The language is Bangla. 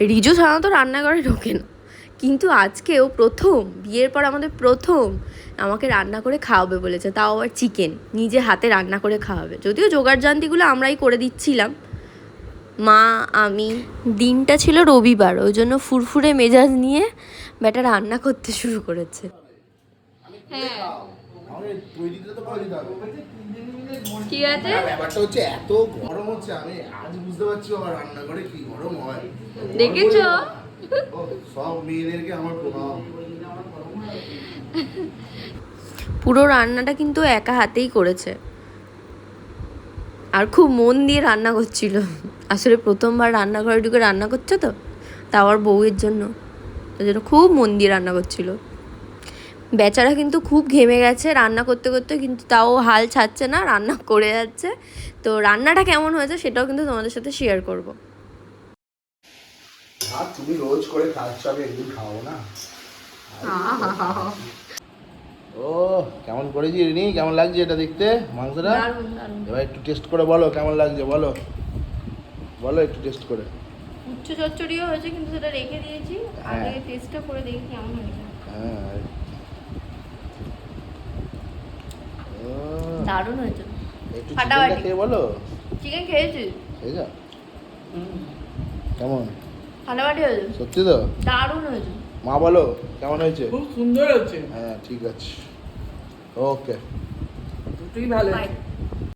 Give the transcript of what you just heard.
রিজু সাধারণত রান্নাঘরে ঢোকে না, কিন্তু আজকেও প্রথম, বিয়ের পর আমাদের প্রথম আমাকে রান্না করে খাওয়াবে বলেছে, তাও আবার চিকেন নিজে হাতে রান্না করে খাওয়াবে। যদিও জোগাড়জান্তিগুলো আমরাই করে দিচ্ছিলাম, মা আমি। দিনটা ছিল রবিবার, ওই জন্য ফুরফুরে মেজাজ নিয়ে ব্যাটা রান্না করতে শুরু করেছে। ঠিক আছে, ব্যাপারটা হচ্ছে এত গরম হচ্ছে, আমি আজ বুঝতে পারছি আমার রান্নাঘরে কি গরম হয়। দেখেছো? সব মেয়েদেরকে আমার প্রণাম। পুরো রান্নাটা কিন্তু একা হাতেই করেছে, আর খুব মন দিয়ে রান্না করছিল। আসলে প্রথমবার রান্নাঘরে ঢুকে রান্না করছে তো, তাও আর বউয়ের জন্য, ওই জন্য খুব মন দিয়ে রান্না করছিল। বেচারা কিন্তু খুব ঘেমে গেছে রান্না করতে করতে, কিন্তু তাও হাল ছাড়ছে না, রান্না করে যাচ্ছে। তো রান্নাটা কেমন হয়েছে সেটাও কিন্তু তোমাদের সাথে শেয়ার করব। আর তুমি রোজ করে খাচ্ছ, আমি একদিন খাওয়াবো না? ও কেমন করেছি রিনি, কেমন লাগছে এটা দেখতে মাংসটা? এবার একটু টেস্ট করে বলো কেমন লাগছে, বলো বলো একটু টেস্ট করে। উচ্চ চচ্চড়িও হয়েছে, কিন্তু সেটা রেখে দিয়েছি, আগে টেস্টটা করে দেখি কেমন হয়েছে। হ্যাঁ দারুণ হয়েছে। একটু চিকেনটা খেয়ে বলো। চিকেন খেয়েছি, খেয়েছো? কেমন? ফাটাফাটি হয়েছে, সত্যি তো? দারুণ হয়েছে। মা বলো কেমন হয়েছে? খুব সুন্দর হচ্ছে। হ্যাঁ ঠিক আছে, ওকে। দুটোই ভালো হয়েছে।